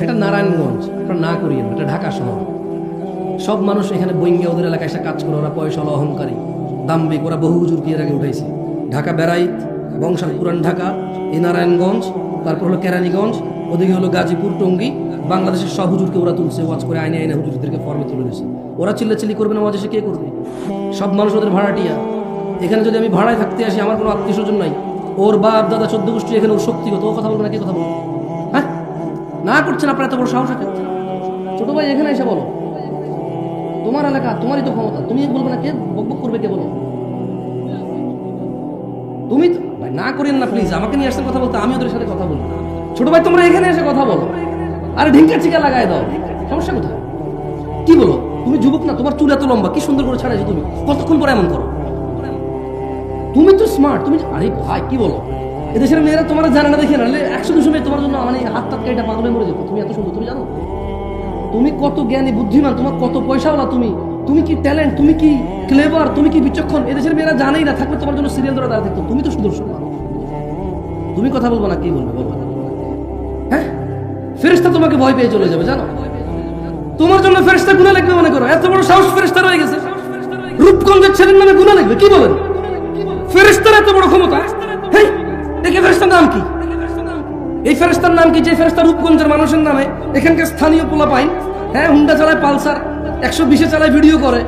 এটা নারায়ণগঞ্জ, আপনারা না করিয়েন, এটা ঢাকা শহর। সব মানুষ এখানে বইঙ্গে ওদের এলাকায় এসে কাজ করে, ওরা পয়সাওয়ালা, অহংকারী, দাম্ভিক, ওরা বহু হুজুরকে এর আগে উঠাইছে। ঢাকা বেড়াইত, বংশাল, পুরান ঢাকা, এই নারায়ণগঞ্জ, তারপর হলো কেরানীগঞ্জ, ওদিকে হলো গাজীপুর, টঙ্গী, বাংলাদেশের সব হুজুরকে ওরা তুলছে, ওয়াজ করে আইনে আইনে হুজুরদেরকে ফর্মে তুলে দিয়েছে। ওরা চিল্লাচিল্লি করবে না, ওয়াজ এসে কে করবে? সব মানুষ ওদের ভাড়াটিয়া। এখানে যদি আমি ভাড়ায় থাকতে আসি, আমার কোনো আত্মীয় স্বজন নাই, ওর বাপ দাদা 14 গোষ্ঠী এখানে, ওর শক্তিগত, ও কথা বলবে না, কে কথা বলবে? হ্যাঁ, না করছেন আপনার এত বড় সাহস আছে? ছোট ভাই এখানে এসে বলো, তোমার এলাকা, তোমারই তো ক্ষমতা, তুমি বলবে না, কে বকবক করবে? কে বলো? তুমি তো ভাই না করেন না প্লিজ, আমাকে নিয়ে আসছেন কথা বলতে, আমি ওদের সাথে কথা বলবো। ছোট ভাই তোমরা এখানে এসে কথা বলো, আরে ঢিঙ্কা চিকা লাগাই দাও, সমস্যা কোথায়? কি বলো? তুমি যুবক না, তোমার চুল এত লম্বা, কি সুন্দর করে ছাড়াইছো তুমি, কতক্ষণ পরে এমন করো? তুমি তো স্মার্ট, তুমি, আরে ভাই কি বলো? এদেশের মেয়েরা তোমার জানে না, দেখে না 100-200 মেয়ে তোমার জন্য মানে হাত টাত কেটে পাগলে মরে যেত। তুমি এত সুন্দর, তুমি জানো তুমি কত জ্ঞানী, বুদ্ধিমান, তোমার কত পয়সাওয়ালা, তুমি কি ট্যালেন্ট, তুমি কি ক্লেভার, তুমি কি বিচক্ষণ, এদেশের মেয়েরা জানেই না, থাকবে তোমার জন্য সিরিয়াল ধরে দাঁড়িয়ে থাকতো। তুমি তো সুদর্শন মানুষ, তুমি কথা বলবো না, কি বলবে বলবো? হ্যাঁ, ফেরেশতা তোমাকে ভয় পেয়ে চলে যাবে, জানো? তোমার জন্য ফেরেশতা গুনাহ লিখবে মনে করো? এত বড় সাহস ফেরেশতা রয়ে গেছে, রূপগঞ্জের ছেলের নামে গুনাহ লিখবে, কি বলেন? ফেরেশতার এত বড় ক্ষমতা? হেই, দেখে ফেরেশতার নাম কি? এই ফেরেশতার নাম কি যে ফেরেশতা রূপগঞ্জের মানুষের নামে এখানকার স্থানীয় পোলা পাইন, হ্যাঁ, হুন্ডা চালায়, পালসার 120-এ চালায়, ভিডিও করে,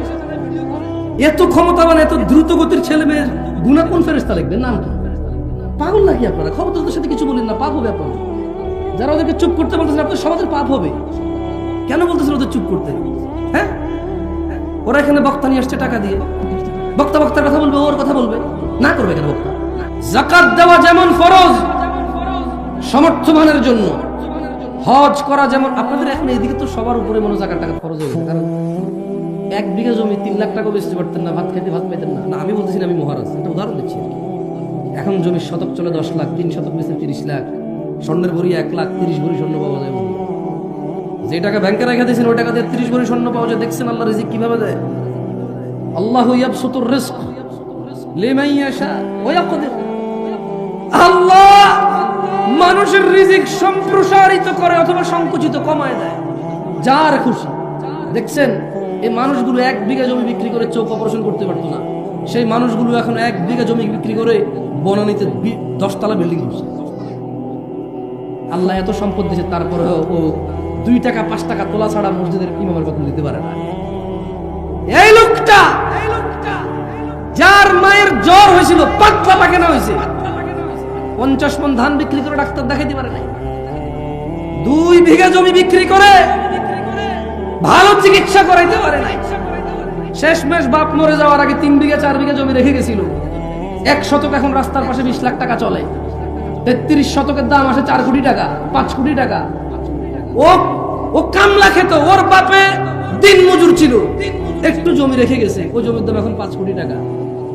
এত ক্ষমতাবান, এত দ্রুত গতির ছেলে মেয়ের গুনাহ কোন ফেরেশতা লিখবে? নাম কি? পাগল নাকি আপনারা? ক্ষমতাদের সাথে কিছু বলেন না, পাপ হবে আপনাদের। যারা ওদেরকে চুপ করতে বলতেছেন, আপনাদের সমাজের পাপ হবে। কেন বলতেছেন ওদের চুপ করতে? হ্যাঁ, ওরা এখানে বক্তা নিয়ে আসছে টাকা দিয়ে, বক্তার কথা বলবে, ওর কথা বলবে, না করবে কেন বক্তা? যাকাত দেওয়া যেমন ফরজ সমর্থবানের জন্য, হজ করা যেমন। আপনাদের এখন এইদিকে তো সবার উপরে মনে যাকাত টাকা ফরজ হয়ে গেছে, কারণ 1 বিঘা জমি 3 লাখ টাকা বেচতে পারতেন না, ভাত খেতে ভাত পেতেন না। আমি বলতেছি না, আমি মহারাজ, একটা উদাহরণ দিচ্ছি। এখন জমির শতক চলে 10 লাখ, 3 শতক বেচে 30 লাখ, স্বর্ণের ভরি 1 লাখ, 30 ভরি স্বর্ণ পাওয়া যায়। যে টাকা ব্যাংকে রেখে দিয়েছেন, ওই টাকা দিয়ে 30 ভরি স্বর্ণ পাওয়া যায়। দেখছেন আল্লাহ রিজিক কিভাবে দেয়? আল্লাহু ইয়াবসুতুর রিজক লিমান ইয়াশা ওয়া ইয়াকদির। আল্লাহ মানুষের রিজিক সম্প্রসারিত করে অথবা সংকুচিত, কমায় দেয়, যার খুশি। দেখছেন এই মানুষগুলো 1 বিঘা জমি বিক্রি করে চোখ অপারেশন করতে পারতো না, সেই মানুষগুলো এখন 1 বিঘা জমি বিক্রি করে বনানীতে 10 তলা বিল্ডিং করছে। আল্লাহ এত সম্পদ দিয়েছে, তারপরে ও 2 টাকা 5 টাকা তোলা ছাড়া মসজিদের ইমামের কথা দিতে পারে না। এই লোকটা যার মায়ের জ্বর হয়েছিল, পাতলা পায়খানা হয়েছে, 50 মণ ধান বিক্রি করে ডাক্তার দেখাইতে পারে নাই। 2 বিঘা জমি বিক্রি করে ভালো চিকিৎসা করাইতে পারে নাই। শেষমেশ বাপ মরে যাওয়ার আগে 3 বিঘা 4 বিঘা জমি রেখে গেছিল। 1 শতক এখন রাস্তার পাশে 20 লাখ টাকা চলে। 33 শতকের দাম আসে 4 কোটি টাকা, 5 কোটি টাকা। ও কামলা খেত, ওর বাপে দিন মজুর ছিল, একটু জমি রেখে গেছে, ওই জমির দাম এখন 5 কোটি টাকা।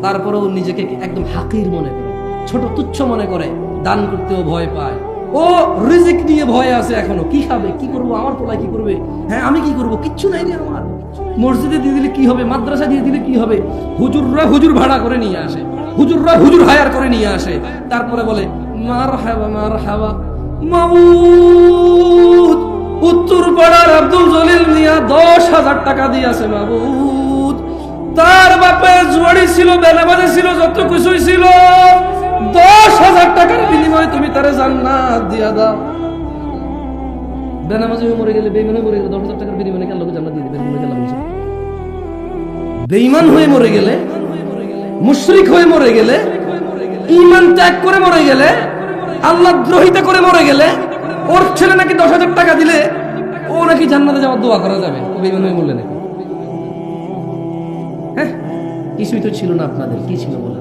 তারপরে ও নিজেকে একদম হাকির মনে করে, ছোট তুচ্ছ মনে করে, দান করতেও ভয় পায়। ও রিজিক নিয়ে ভয় আছে এখনো, কি খাবে, কি করবো, আমার পোলা কি করবে, হ্যাঁ আমি কি করবো, কিচ্ছু নাই রে আমার। মসজিদে দিয়ে দিলে কি হবে, মাদ্রাসা দিয়ে দিলে কি হবে, হুজুররা হুজুর ভাড়া করে নিয়ে আসে, হুজুররা হুজুর হায়ার করে নিয়ে আসে, তারপরে বলে মারহাবা মারহাবা মাবুদ। উত্তর পাড়ার আব্দুল জলিল মিয়া 10,000 টাকা দিয়েছে মাবুদ। তার বাপে জুয়ারি ছিল, বেনামাজি ছিল, যত কিছুই ছিল, 10,000 টাকার বিনিময়ে তুমি তারে জান্নাত দিয়া দাও। বেনামাজি হয়ে মরে গেলে, বেঈমান হয়ে মরে গেলে 10,000 টাকার বিনিময়ে কেন লোকে জান্নাত দিয়ে দিবেন? বেঈমান হয়ে মরে গেলে, মুশরিক হয়ে মরে গেলে, ঈমান ত্যাগ করে মরে গেলে, আল্লাহ দ্রোহিতা করে মরে গেলে, ওর ছেলে নাকি 10,000 টাকা দিলে ও নাকি জান্নাতে যাওয়ার দোয়া করা যাবে। ও বেঈমান হয়ে মরলে নাকি? হ্যাঁ, কিছুই তো ছিল না আপনাদের, কি ছিল বলে?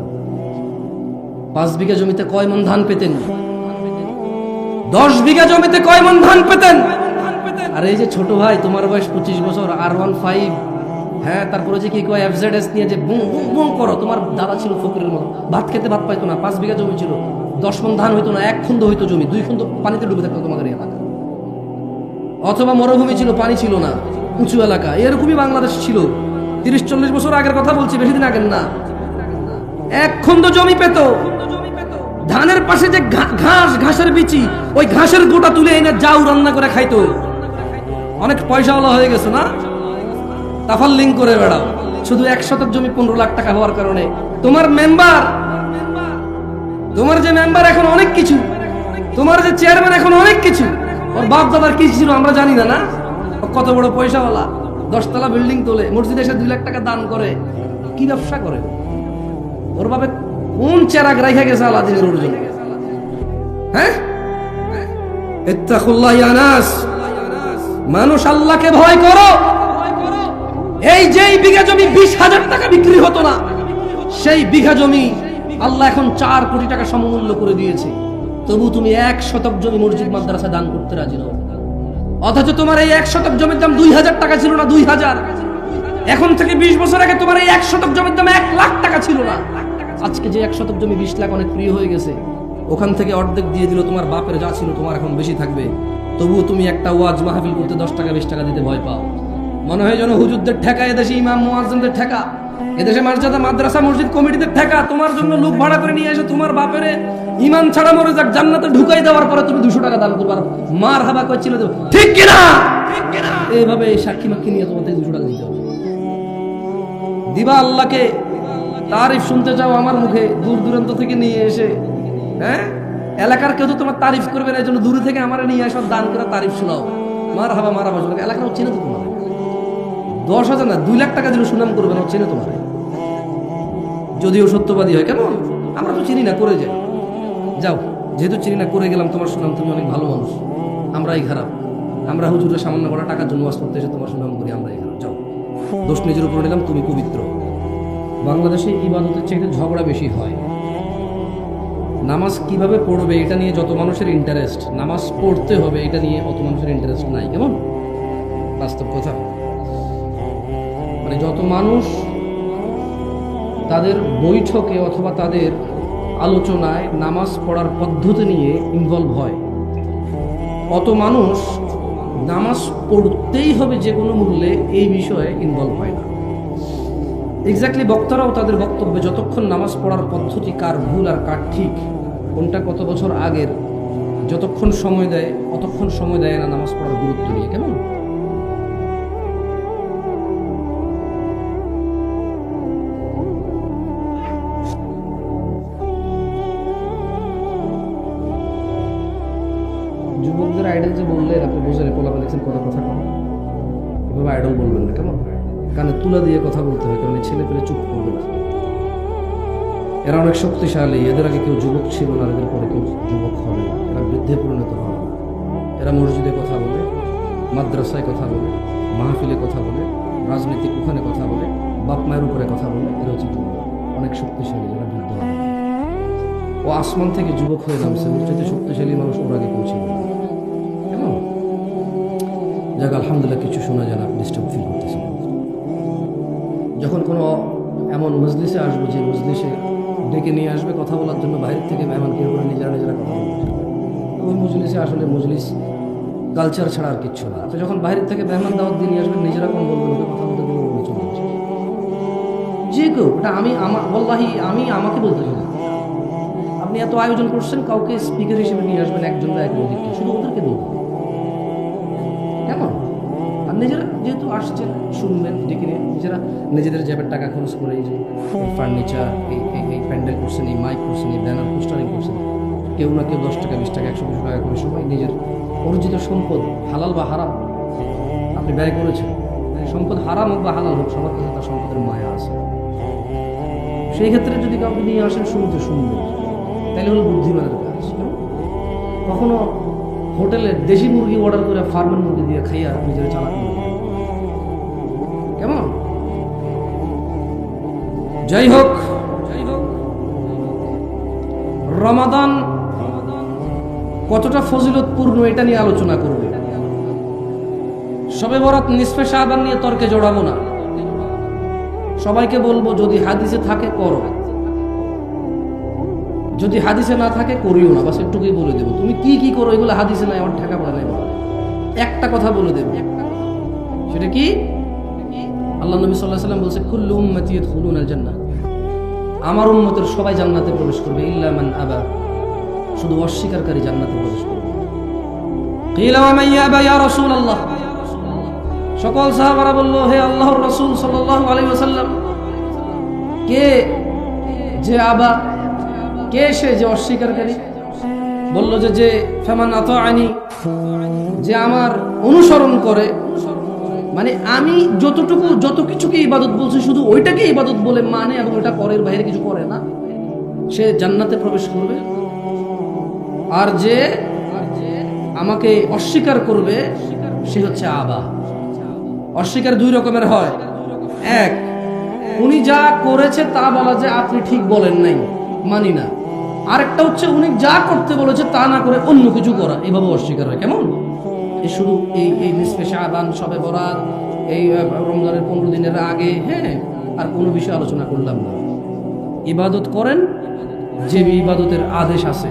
5 বিঘা জমিতে কয় মণ ধান পেতেন? 10 বিঘা জমিতে কয় মণ ধান পেতেন? আর এই যে ছোট ভাই, তোমার বয়স 25 বছর, R15, হ্যাঁ, তারপরে যে কি কয় FZS নিয়ে যে বুম বুম বুম করো। তোমার দাদা ছিল ফকিরের মতো, ভাত খেতে ভাত পাইতো না, 5 বিঘা জমি ছিল, 10 মণ ধান হইতো না, 1 খুন্দ হইতো জমি, 2 খুন্দ পানিতে ডুবে থাকতো তোমাদের এলাকা। অথবা মরুভূমি ছিল, পানি ছিল না, উঁচু এলাকা, এরকমই বাংলাদেশ ছিল। 30-40 বছর আগের কথা বলছি, বেশি দিন আগের না। 1 খুন্দ জমি পেত, ধানের পাশে যে ঘাসের বিচি, ওই ঘাসের গোটা তুলে এনে যাও রান্না করে খাইতো। অনেক পয়সাওয়ালা হয়ে গেছে না, তাফাল্লিং করে বেড়াও শুধু 1 শতক জমি 15 লাখ টাকা হওয়ার কারণে। তোমার যে মেম্বার এখন অনেক কিছু, তোমার যে চেয়ারম্যান এখন অনেক কিছু, ওর বাপ দাদার কি ছিল আমরা জানি না। কত বড় পয়সাওয়ালা, 10 তলা বিল্ডিং তোলে, মসজিদে এসে 2 লাখ টাকা দান করে, কি ব্যবসা করে? ওর বাপে কোন চেরাগ রাইখা গেছে আলাদিনের জন্য? হ্যাঁ, ইত্তাকুল্লাহ ইয়া নাস, মানুষ আল্লাহকে ভয় করো। এই যেই বিঘা জমি 20,000 টাকা বিক্রি হতো না, সেই বিঘা জমি আল্লাহ এখন 4 কোটি টাকা সমমূল্য করে দিয়েছে। তবু তুমি 1 শতক জমি মসজিদ মাদ্রাসা দান করতে রাজি নও। অথচ তোমার এই 1 শতক জমির দাম 2,000 টাকা ছিল না, 2,000। এখন থেকে 20 বছর আগে তোমার এই 1 শতক জমির দাম 1 লাখ টাকা ছিল না। আজকে যে 1 শতক জমি 20 লাখ অনেক প্রিয় হয়ে গেছে, ওখান থেকে অর্ধেক দিয়ে দিল। তোমার বাপের যা ছিল তোমার এখন বেশি থাকবে। তবুও তুমি একটা ওয়াজ মাহফিল করতে 10 টাকা 20 টাকা দিতে ভয় পাও। মনে হয় যেন হুজুরদের ঠেকা, এদেশে ইমাম মুয়াজ্জিনদের ঠেকা, এদেশে মসজিদ মাদ্রাসা মসজিদ কমিটিদের ঠেকা। তোমার জন্য লোক ভাড়া করে নিয়ে এসে তোমার বাপের ইমান ছাড়া মরে যাক জান্নাতে ঢুকাই দেওয়ার পরে তুমি 200 টাকা দান করবে। মার হাবা করছিল, ঠিক কিনা? এইভাবে সাক্ষী মাক্ষী নিয়ে তোমাদের 200 টাকা দিতে হবে। দিবা আল্লাহকে তারিফ শুনতে চাও আমার মুখে, দূর দূরান্ত থেকে নিয়ে এসে, হ্যাঁ, এলাকার কেউ তো তোমার তারিফ করবে না, এই জন্য দূরে থেকে আমার নিয়ে এসব দান করে তারিফ শোনাও। মার হাবা এলাকার চেনে তো তোমার 10,000 না 2 লাখ টাকা দিলে সুনাম করবে না, চেনে তোমার, যদিও সত্যবাদী হয়। কেমন? আমরা তো চিনি না, করে যাই। যাও, যেহেতু চিনি না করে গেলাম, তোমার সুনাম, তুমি অনেক ভালো মানুষ, আমরাই খারাপ। আমরা হুজুরের সামান্য করা টাকার জন্য ওয়াজ করতে এসে তোমার সুনাম করি, আমরাই খারাপ। যাও, দোষ নিজের উপরে নিলাম, তুমি পবিত্র। বাংলাদেশে ইবাদতের চাইতে ঝগড়া বেশি হয়। নামাজ কিভাবে পড়বে এটা নিয়ে যত মানুষের ইন্টারেস্ট, নামাজ পড়তে হবে এটা নিয়ে অত মানুষের ইন্টারেস্ট নাই। কেমন বাস্তব কথা? মানে যত মানুষ তাদের বৈঠকে অথবা তাদের আলোচনায় নামাজ পড়ার পদ্ধতি নিয়ে ইনভলভ হয়, অত মানুষ নামাজ পড়তেই হবে যে কোনো মূল্যে এই বিষয়ে ইনভলভ হয় না। এক্স্যাক্টলি বক্তারাও তাদের বক্তব্যে যতক্ষণ নামাজ পড়ার পদ্ধতি কার ভুল আর কার ঠিক, কোনটা কত বছর আগের, যতক্ষণ সময় দেয় অতক্ষণ সময় দেয় না নামাজ পড়ার গুরুত্ব নিয়ে। কেমন? যুবকদের আইডল যে বললে আপনি বোঝেন, পোলাপা দেখছেন কত কথা কম, এভাবে আইডল বলবেন না। কেমন? কানে তুলা দিয়ে কথা বলতে হয়, কারণ ছেলে পেলে চুপ করবে না। এরা অনেক শক্তিশালী, এদের আগে কেউ যুবক ছিল না, এদের পরে কেউ যুবক হবে না, এরা বৃদ্ধে পরিণত হবে না। এরা মসজিদে কথা বলে, মাদ্রাসায় কথা বলে, মাহফিলে কথা বলে, রাজনৈতিক ওখানে কথা বলে, বাপ মায়ের উপরে কথা বলে। এরা হচ্ছে যুবক, অনেক শক্তিশালী, এরা বৃদ্ধ হবে। ও আসমান থেকে যুবক হয়ে নামছে, ওর চাইতে শক্তিশালী মানুষ ওর আগে কেউ ছিল না। কেমন? যাক, আলহামদুলিল্লাহ কিছু শোনা যায় না, ডিস্টার্ব ফিল করতেছে। যখন কোনো এমন মজলিসে আসবো যে মজলিসে ডেকে নিয়ে আসবে কথা বলার জন্য, বাইরের থেকে মেহমানকে করে নিজেরা কথা বলবে, ওই মজলিসে আসলে মজলিস কালচার ছাড়া আর কিচ্ছু না। তো যখন বাইরের থেকে মেহমান দাওয়াত দিয়ে নিয়ে আসবেন, নিজেরা কোন বলবেন, ওকে কথা বলতে দেবো, চলে আসবে যে কেউ। এটা আমাকে বলতে চাই। আপনি এত আয়োজন করছেন, কাউকে স্পিকার হিসেবে নিয়ে আসবেন, একজন বা এক অধিক, শুধু ওদেরকে বলবেন। কেমন? আর নিজেরা যেহেতু আসছেন, শুনবেন, ডেকে নিয়ে নিজেরা নিজেদের জ্যাবের টাকা খরচ করে এই যে ফার্নিচার, এই প্যান্ডেল করছেন, এই মাইক করছেন, এই ব্যানার পোস্টারিং করছেন, কেউ না কেউ 10 টাকা 20 টাকা 100 টাকা করে সময় নিজের অর্জিত সম্পদ, হালাল বা হারাম, আপনি ব্যয় করেছেন। সম্পদ হারাম হোক বা হালাল হোক, সবার কাছে তার সম্পদের মায়া আছে। সেই ক্ষেত্রে যদি কাউকে নিয়ে আসেন শুনতে শুনবেন, তাইলে হলো বুদ্ধিমানের কাজ। কখনো হোটেলে দেশি মুরগি অর্ডার করে ফার্মের মুরগি দিয়ে খাইয়া নিজের চালাক মুরগি। কেমন? যাই হোক, রমাদান কতটা ফজিলতপূর্ণ এটা নিয়ে আলোচনা করবে। শবে বরাত, নিসফে শাবান নিয়ে তর্কে জড়াবো না। সবাইকে বলবো, যদি হাদিসে থাকে করো, যদি হাদিসে না থাকে করিও না। বাস একটুকুই বলে দেবো। তুমি কি কি করো এগুলো হাদিসে নাই, আমার ঠেকা পড়ে নাই। একটা কথা বলে দেবো, সেটা কি? আল্লাহ নবী সাল্লাল্লাহু আলাইহি ওয়াসাল্লাম বলছে, কুল্লু উম্মতি ইয়াদখুলুনাল জান্নাহ, আমার উম্মতের সবাই জান্নাতে প্রবেশ করবে, ইল্লা মান আবা, শুধু অস্বীকারী জান্নাতে প্রবেশ করবে। কিলা ওয়া মান ইয়াবা ইয়া রাসূলুল্লাহ, সকল সাহাবারা বলল, হে আল্লাহর রাসূল সাল্লাল্লাহু আলাইহি ওয়াসাল্লাম, কে যে আবা, কে সে যে অস্বীকারী? বলল যে ফামান আতাআনি, যে আমার অনুসরণ করে, মানে আমি যত কিছুকে ইবাদত বলছি শুধু ওইটাকে ইবাদত বলে মানে এবং ওটা পরের বাইরে কিছু করে না, সে জান্নাতে প্রবেশ করবে। আর যে আমাকে অস্বীকার করবে সে হচ্ছে আবা। অস্বীকার দুই রকমের হয়। এক, উনি যা করেছে তা বলা যে আপনি ঠিক বলেন নাই, মানি না। আরেকটা হচ্ছে উনি যা করতে বলেছে তা না করে অন্য কিছু করা, এভাবে অস্বীকার হয়। কেমন? এই শুধু এই নিসফে শাবান, শবে বরাত, এই রমজানের 15 দিনের আগে, হ্যাঁ, আর কোনো বিষয় আলোচনা করলাম না। ইবাদত করেন যে ইবাদতের আদেশ আছে,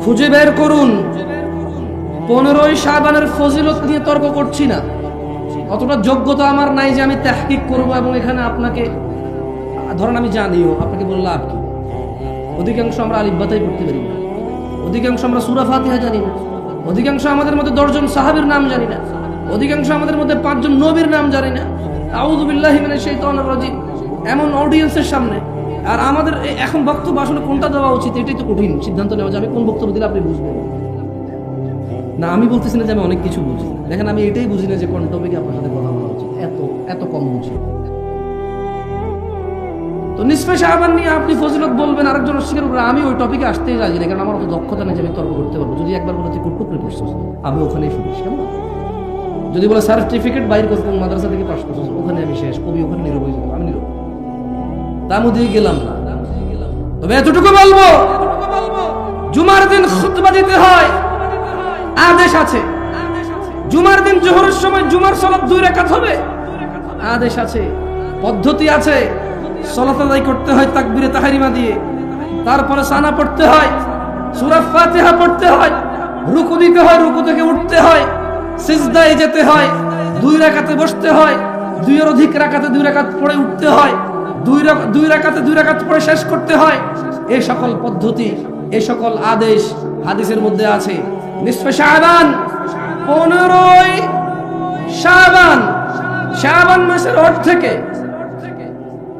খুঁজে বের করুন। 15ই শাবানের ফজিলত নিয়ে তর্ক করছি না, অতটা যোগ্যতা আমার নাই যে আমি তাহকিক করব এবং এখানে আপনাকে, ধরেন আমি জানিও, আপনাকে বললাম লাভ কি? অধিকাংশ আমরা আলিফ বাতাই পড়তে পারি না, অধিকাংশ আমরা সূরা ফাতিহা জানি না, অধিকাংশ আমাদের মধ্যে 10 জন সাহাবীর নাম জানি না, অধিকাংশ আমাদের মধ্যে 5 জন নবীর নাম জানি না। আউযু বিল্লাহি মিনাশ শাইতানির রাজিম, এমন অডিয়েন্সের সামনে। আর আমাদের এখন বক্তব্য আসলে কোনটা দেওয়া উচিত, এটাই তো কঠিন সিদ্ধান্ত নেওয়া যে আমি কোন বক্তব্য দিলে আপনি বুঝবেন না। আমি বলতেছি না যে আমি অনেক কিছু বুঝি, দেখেন আমি এটাই বুঝি না যে কোন টপিকে আপনার সাথে কথা বলা উচিত, এত কম বুঝি। তো নিসফে শাবান নিয়ে আপনি ফজিলত বলবেন, আরেকজন অস্বীকার করবেন, আমি ওই টপিকে আসতেই রাজি না, কারণ আমার অত দক্ষতা নেই যে আমি তর্ক করতে পারবো। যদি একবার বলে তুই কুটুকরে পড়ছিস, আমি ওখানেই শুনিস। কেমন? যদি বলে সার্টিফিকেট বাইর করতে মাদ্রাসা থেকে পাস করছিস, ওখানে আমি শেষ, কবি ওখানে নীরব হয়ে যাবো, আমি নীরব, তার মধ্যে গেলাম না। তবে এতটুকু বলবো, জুমার দিন খুতবা দিতে হয়, আদেশ আছে। জুমার দিন জোহরের সময় জুমার সালাত 2 রাকাত হবে, আদেশ আছে, পদ্ধতি আছে। সালাত আদায় করতে হয় তাকবীরে তাহরিমা দিয়ে, তারপরে সানা পড়তে হয়, সূরা ফাতিহা পড়তে হয়, রুকু দিতে হয়, রুকু থেকে উঠতে হয়, সিজদায় যেতে হয়, 2 রাকাতে বসতে হয়, 2 এর অধিক রাকাতে 2 রাকাত পড়ে উঠতে হয়, 2 রাকাতে 2 রাকাত পড়ে শেষ করতে হয়। এই সকল পদ্ধতি, এই সকল আদেশ হাদিসের মধ্যে আছে। নিসফে শাবান, 15ই শাবান, শাবান মাসের অর্থ থেকে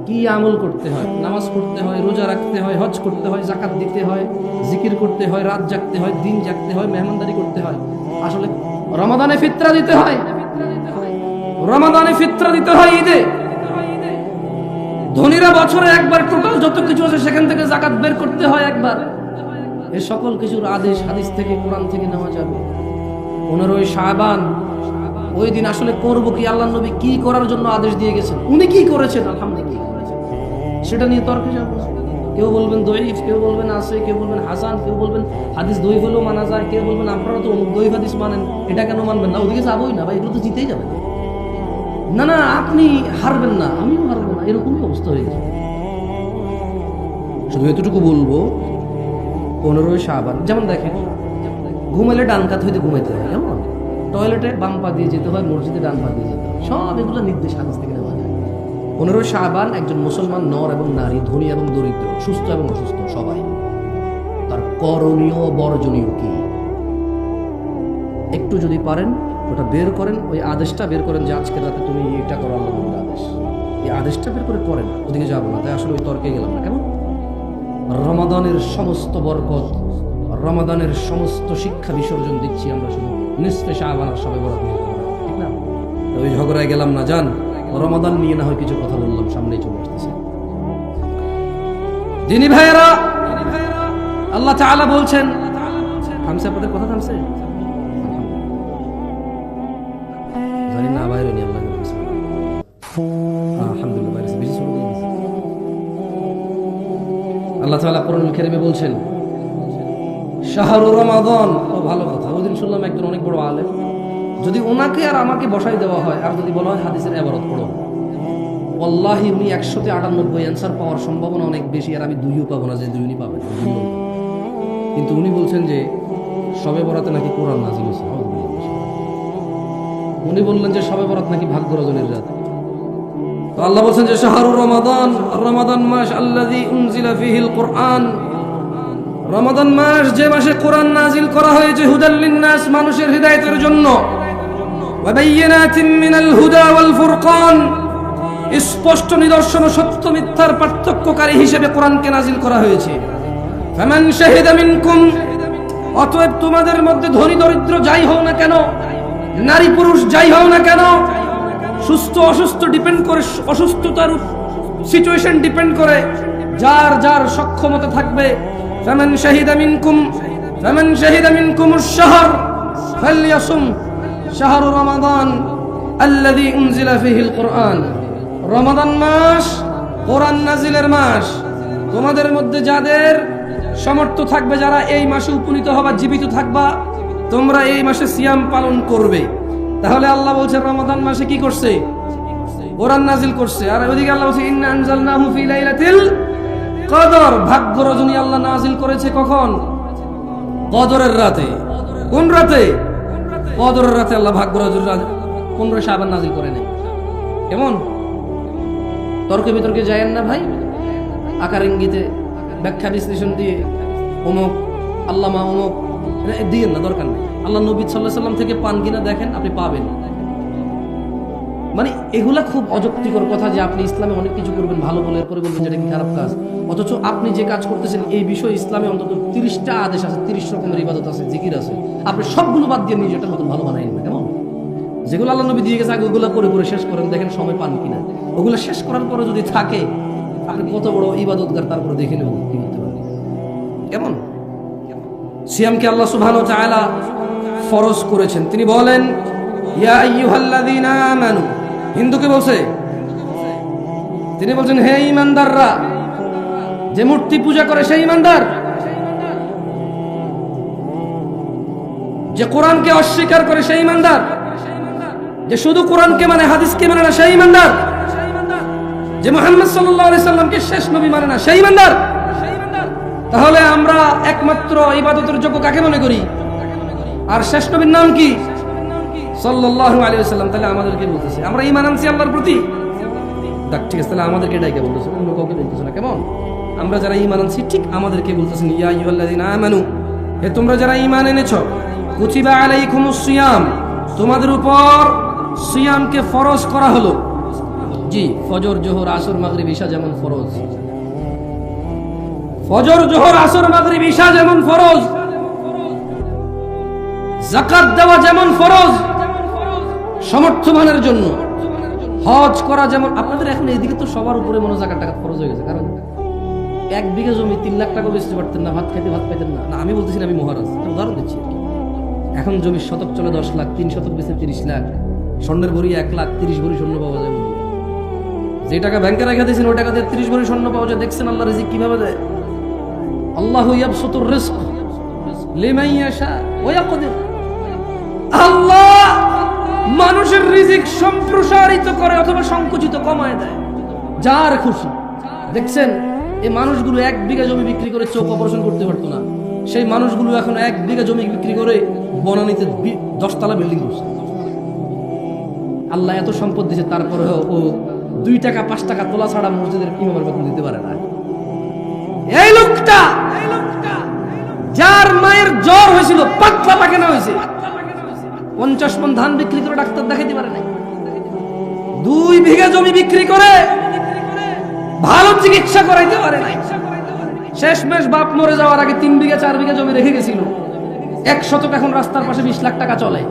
কি আমল করতে হয়? নামাজ পড়তে হয়, রোজা রাখতে হয়, হজ করতে হয়, যাকাত দিতে হয়, জিকির করতে হয়, রাত জাগতে হয়, দিন জাগতে হয়, মেহমানদারি করতে হয়। আসলে রমাদানে ফিতরা দিতে হয়, রমাদানে ফিতরা দিতে হয় ঈদে। ধনীরা বছরে একবার টোটাল যত কিছু আছে সেখান থেকে যাকাত বের করতে হয় একবার। এই সকল কিছুর আদেশ হাদিস থেকে, কোরআন থেকে নেওয়া যাবে। 15ই শাবান, ওই দিন আসলে করব কি, আল্লাহর নবী কি করার জন্য আদেশ দিয়ে গেছেন, উনি কি করেছেন, আলহামদুলিল্লাহ সেটা নিয়ে তর্কে যাব। কেউ বলবেন দঈফ, কেউ বলবেন আছে, কেউ বলবেন হাসান, কেউ বলবেন হাদিস দঈফ হলেও মানা যায়, কেউ বলবেন আপনারা তো দঈফ হাদিস মানেন, এটা কেন মানবেন না? ওদিকে যাবোই না ভাই, এগুলো তো জিতেই যাবে না। না, আপনি হারবেন না, আমিও হারবো না, এরকমই অবস্থা হয়ে গেছে। শুধু এতটুকু বলবো, 15ই শাবান, যেমন দেখেন ঘুমাইলে ডান কাত হইতে ঘুমাইতে হয়, কেমন? টয়লেটে বাম পা দিয়ে যেতে হয়, মসজিদে ডান পা দিয়ে যেতে হয়, সব এগুলো নির্দেশ হাদিস থেকে নেওয়া যায়। 15ই শাবান একজন মুসলমান নর এবং নারী, ধনী এবং দরিদ্র, সুস্থ এবং অসুস্থ, সবাই তার করণীয় বর্জনীয় কি একটু যদি পারেন ওটা বের করেন, ওই আদেশটা বের করেন যে আজকের রাতে তুমি এটা করো, আল্লাহর আদেশ, এই আদেশটা বের করে করেন। ওদিকে যাবো না, তাই আসলে ওই তর্কে গেলাম না। কেমন? রমাদানের সমস্ত বরকত, রমাদানের সমস্ত শিক্ষা বিসর্জন দিচ্ছি আমরা শুধু নিসফে শাবান আর শবে বরাত নিয়ে, ঠিক না? ওই ঝগড়ায় গেলাম না। জান, রমাদান নিয়ে না হয় কিছু কথা বললাম, সামনেই চলে আসতেছে। দিনী ভাইয়েরা, আল্লাহ তাআলা বলছেন, থামছে আপনাদের কথা, থামছে? জানি না বাইরে নিয়ে আল্লাহ আলহামদুলিল্লাহ বাইরে বেশি শুরু করে দিয়েছে। আল্লাহ তাআলা কোরআনুল কারীমে বলছেন শাহরু রমাদান। ও ভালো কথা, ওদিন শুনলাম একজন অনেক বড় আলেম, যদি ওনাকে আর আমাকে বসাই দেওয়া হয় আর যদি বলা হয় হাদিসের ইবারত পড়ো, ওয়াল্লাহি উনি 100তে 98 অ্যান্সার পাওয়ার সম্ভাবনা অনেক বেশি, আর আমি 2ও পাবো না যে 2 উনি পাবেন। কিন্তু উনি বলছেন যে শবে বরাতে নাকি কোরআন নাযিল হয়েছে। উনি বললেন যে শবে বরাত নাকি ভাগ্য রজনীর রাত। তো আল্লাহ বলছেন যে শাহরু রমাদান, রমাদান মাস আল্লাযী উনজিলা ফীহিল কুরআন, রমাদান মাস, যে মাসে কোরআন নাজিল করা হয়েছে হুদাল লিন্নাস, মানুষের হিদায়াতের জন্য, ওয়া বাইয়িনাতিন মিনাল হুদা ওয়াল ফুরকান, স্পষ্ট নিদর্শন ও সত্য মিথ্যার পার্থক্যকারী হিসেবে কোরআনকে নাজিল করা হয়েছে। ফামান শাহিদা মিনকুম, অতএব তোমাদের মধ্যে ধনী দরিদ্র যাই হও না কেন, নারী পুরুষ যাই হও না কেন, সুস্থ অসুস্থ ডিপেন্ড করে, অসুস্থতার সিচুয়েশন ডিপেন্ড করে, যার যার সক্ষমতা থাকবে। ফামান শাহিদা মিনকুমুশ শাহর ফালইয়াসুম শাহরু রমাদান আল্লাযী উনজিলা ফীহিল কুরআন। রমাদান মাস কোরআন নাজিলের মাস। তোমাদের মধ্যে যাদের সামর্থ্য থাকবে, যারা এই মাসে উপনীত হবা, জীবিত থাকবা, তোমরা এই মাসে সিয়াম পালন করবে। তাহলে আল্লাহ বলছে রমাদান মাসে কি করছে? কোরআন নাজিল করছে। আর ওইদিকে আল্লাহ বলছে ইন্না আনজালনাহু ফি লাইলাতিল কদর, ভাগ্য রজনী আল্লাহ নাজিল করেছে কখন? কদরের রাতে। কোন রাতে? কদরের রাতে আল্লাহ ভাগ্য রজনী 15 শাবান নাজিল করে নেয়। কেমন তর্কে বিতর্কে যায়েন না ভাই, আকার ইঙ্গিতে ব্যাখ্যা বিশ্লেষণ দিয়ে অমুক আল্লামা অমুক দিয়েন না, দরকার নেই। আল্লাহ নবী সাল্লাল্লাহু আলাইহি ওয়াসাল্লাম থেকে পান কিনা দেখেন, আপনি পাবেন। মানে এগুলা খুব অযৌক্তিকর কথা যে আপনি ইসলামে অনেক কিছু করবেন ভালো বলে, এরপরে বলবেন যেটা কি খারাপ কাজ, অথচ আপনি যে কাজ করতেছেন এই বিষয়ে ইসলামে অন্তত 30টা আদেশ আছে, 30 রকমের ইবাদত আছে, জিকির আছে, আপনি সবগুলো বাদ দিয়ে নিজেটা মতন ভালো বানাইন না। কেমন যেগুলো আল্লাহ নবী দিয়ে গেছে আগে ওগুলো করে করে শেষ করেন, দেখেন সময় পান কিনা। ওগুলো শেষ করার পরে যদি থাকে, আপনি কত বড় ইবাদতগার তারপরে দেখে নেব কি করতে পারেন। কেমন সিয়ামকে আল্লাহ সুবহানাহু ওয়া তাআলা ফরজ করেছেন। তিনি বলেন ইয়া আইয়ুহাল্লাযীনা আমানু, হিন্দুকে বলছে, তিনি বলছেন হে ঈমানদাররা, যে মূর্তি পূজা করে সেই ঈমানদার, যে কোরআনকে অস্বীকার করে সেই ঈমানদার, যে শুধু কোরআনকে মানে হাদিসকে মানে না সেই ঈমানদার, যে মুহাম্মদ সাল্লাল্লাহু আলাইহি সাল্লামকে শেষ নবী মানে না সেই ঈমানদার। তাহলে আমরা একমাত্র ইবাদতের যোগ্য কাকে মনে করি? আর শেষ নবীর নাম কি? সাল্লাল্লাহু আলাইহি ওয়াসাল্লাম। তাহলে আমাদেরকে বলতেছে আমরা ঈমান আনছি আল্লাহর প্রতি। দেখ ঠিক আছে, তাহলে আমাদেরকে ডাইকে বলতেছে, অন্য কাউকে বলতেছে না। কেমন আমরা যারা ঈমান আনছি ঠিক আমাদেরকে বলতেছেন ইয়া আইয়ুহাল্লাযীনা আমানু, হে তোমরা যারা ঈমান এনেছো, কুতিবা আলাইকুমুস সিয়াম, তোমাদের উপর সিয়ামকে ফরজ করা হলো। জি, ফজর জোহর আসর মাগরিব ইশা যেমন ফরজ, ফজর জোহর আসর মাগরিব ইশা যেমন ফরজ, যাকাত দেওয়া যেমন ফরজ সমর্থমানের জন্য, হজ করা যেমন। আপনাদের এখন এইদিকে তো সবার উপরে মনে জাকাত টাকা ফরজ হয়ে গেছে, কারণ 1 বিঘা জমি 3 লাখ টাকা বেচতে পারতেন না, ভাত খাইতে ভাত পাইতেন না। না আমি বলতেছি না, আমি মহারাজ, উদাহরণ দিচ্ছি। এখন জমির শতক চলে 10 লাখ, 3 শতক বেচে 30 লাখ, স্বর্ণের ভরি 1 লাখ, 30 ভরি স্বর্ণ পাওয়া যায়। যে টাকা ব্যাংকে রেখে দিয়েছেন ওই টাকা দিয়ে 30 ভরি স্বর্ণ পাওয়া যায়। দেখছেন আল্লাহ রিজিক কিভাবে দেয়? আল্লাহু ইয়াবসুতুর রিজক লিমান ইয়াশা ওয়া ইয়াকদির। আল্লাহ মানুষের রিজিক সম্প্রসারিত করে অথবা সংকুচিত কমায় দেয়, যার খুশি। দেখছেন এই মানুষগুলো 1 বিঘা জমি বিক্রি করে চোখ অপারেশন করতে পারতো না, সেই মানুষগুলো এখন 1 বিঘা জমি বিক্রি করে বনানীতে 10 তলা বিল্ডিং করছে। আল্লাহ এত সম্পদ দিয়েছে, তারপরে ও 2 টাকা 5 টাকা তোলা ছাড়া মসজিদের ইমামের বেতন দিতে পারে না। এই লোকটা যার মায়ের জ্বর হয়েছিল, পাতলা পায়খানা হয়েছে, 50 মণ ধান বিক্রি করে ডাক্তার দেখাইতে পারে নাই, 2 বিঘা জমি বিক্রি করে ভালো চিকিৎসা করাইতে পারে নাই। শেষমেশ বাপ মরে যাওয়ার আগে 3 বিঘা 4 বিঘা জমি রেখে গেছিল। 1 শতক এখন রাস্তার পাশে 20 লাখ টাকা চলে।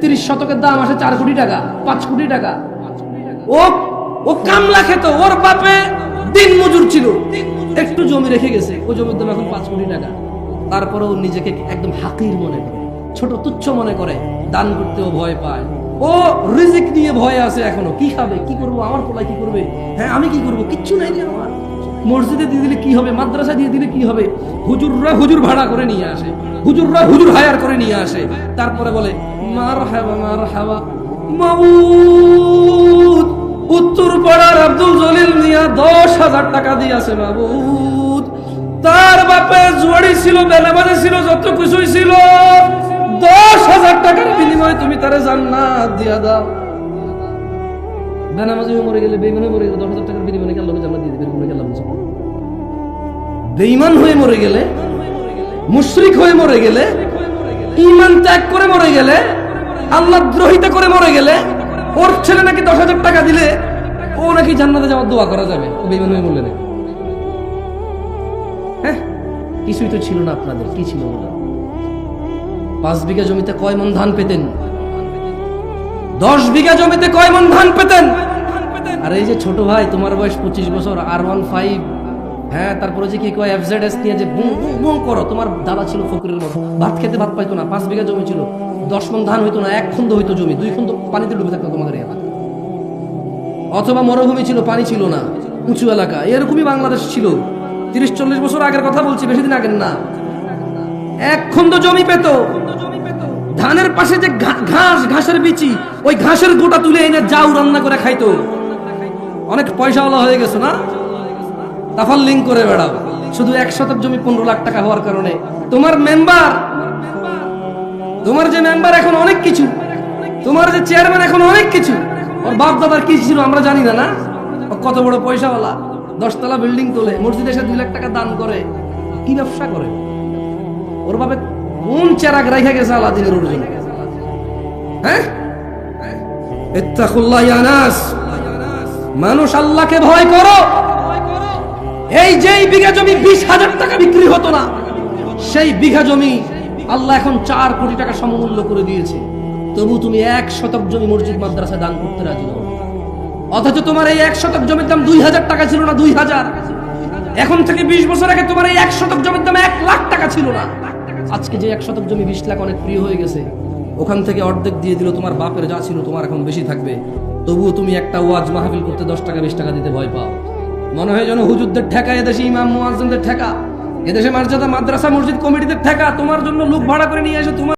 33 শতকের দাম আসে 4 কোটি টাকা, 5 কোটি টাকা। ও কামলা খেত, ওর বাপে দিন মজুর ছিল, একটু জমি রেখে গেছে, ওই জমির দাম এখন 5 কোটি টাকা। তারপরে ও নিজেকে একদম হাকির মনে করে, ছোট তুচ্ছ মনে করে, দান করতেও ভয় পায়। ও রিজিক নিয়ে ভয় আছে এখনো, কি খাবে, কি করবো, আমার পোলায় কি করবে, হ্যাঁ আমি কি করবো, কিচ্ছু নাই রে আমার। মসজিদে দিয়ে দিলে কি হবে, মাদ্রাসা দিয়ে দিলে কি হবে, হুজুররা হুজুর ভাড়া করে নিয়ে আসে, হুজুররা হুজুর হায়ার করে নিয়ে আসে, তারপরে বলে মারহাবা মারহাবা মাবুদ। উত্তর পাড়ার আব্দুল জলিল মিয়া 10,000 টাকা দিয়ে আসে মাবুদ। তার বাপে জুয়ারি ছিল, বেনামাজি ছিল, যত কিছুই ছিল, 10,000 টাকার বিনিময়ে তুমি তারে জান্নাত দিয়া দাও। বেনামাজি হয়ে মরে গেলে, বেঈমান হয়ে মরে গেলে 10,000 টাকার বিনিময়ে আল্লাহ জান্নাত দিয়ে দিবেন, মরে গেলাম। বেঈমান হয়ে মরে গেলে মুশরিক হয়ে মরে গেলে, ঈমান ত্যাগ করে মরে গেলে, আল্লাহ দ্রোহিতা করে মরে গেলে ওর ছেলে নাকি 10,000 টাকা দিলে ও নাকি জান্নাতে যাওয়ার দোয়া করা যাবে। ও বেঈমান হয়ে বললেন, হ্যাঁ কিছুই তো ছিল না আপনাদের, কি ছিল? 5 বিঘা জমিতে কয় মণ ধান পেতেন? 10 বিঘা জমিতে কয় মণ ধান পেতেন? আর এই যে ছোট ভাই, তোমার বয়স 25 বছর, R15, হ্যাঁ তারপরে যে কি কয় FZS নিয়ে যে বুম বুম বুম করো, তোমার দাদা ছিল ফকিরের মতো, ভাত খেতে ভাত পাইতো না, 5 বিঘা জমি ছিল, 10 মণ ধান হইতো না, 1 খন্ড হইতো জমি, 2 খন্ড পানিতে ডুবে থাকতো তোমাদের এলাকা। অথবা মরুভূমি ছিল, পানি ছিল না, উঁচু এলাকা, এরকমই বাংলাদেশ ছিল। 30-40 বছর আগের কথা বলছি, বেশি দিন আগের না। 1 খন্ড জমি পেত, ধানের পাশে যে ঘাসের বিচি, ওই ঘাসের গোটা তুলে এনে জাউ রান্না করে খাইতো। অনেক পয়সাওয়ালা হয়ে গেছো না, তাফাল্লিং করে বেড়াও। শুধু 1 শতক জমি 15 লাখ টাকা হওয়ার কারণে তোমার মেম্বার, তোমার যে মেম্বার এখন অনেক কিছু, তোমার যে চেয়ারম্যান এখন অনেক কিছু। ওর বাপ দাদার কি ছিল আমরা জানি না, না ও কত বড় পয়সাওয়ালা, 10 তলা বিল্ডিং তোলে, মসজিদে এসে 2 লাখ টাকা দান করে, কি ব্যবসা করে? ওর বাপে কোন চেরাগ রাইখা গেছে আলাদিনের ওর জন্য? হ্যাঁ, ইত্তাকুল্লাহ ইয়া নাস, মানুষ আল্লাহকে ভয় করো। এই যেই বিঘা জমি 20,000 টাকা বিক্রি হতো না, সেই বিঘা জমি আল্লাহ এখন 4 কোটি টাকা সমমূল্য করে দিয়েছে। তবু তুমি 1 শতক জমি মসজিদ মাদ্রাসায় দান করতে রাজি নও। অথচ তোমার এই 1 শতক জমির দাম 2,000 টাকা ছিল না, 2,000। এখন থেকে 20 বছর আগে তোমার এই 1 শতক জমির দাম 1 লাখ টাকা ছিল না। আজকে যে 1 শতক জমি 20 লাখ অনেক প্রিয় হয়ে গেছে, ওখান থেকে অর্ধেক দিয়ে দিল, তোমার বাপের যা ছিল তোমার এখন বেশি থাকবে। তবুও তুমি একটা ওয়াজ মাহফিল করতে 10 টাকা 20 টাকা দিতে ভয় পাও। মনে হয় যেন হুজুরদের ঠেকা, এদেশে ইমাম মুয়াজ্জিনদের ঠেকা, এদেশে মাদ্রাসা মসজিদ কমিটিদের ঠেকা, তোমার জন্য লোক ভাড়া করে নিয়ে এসে তোমার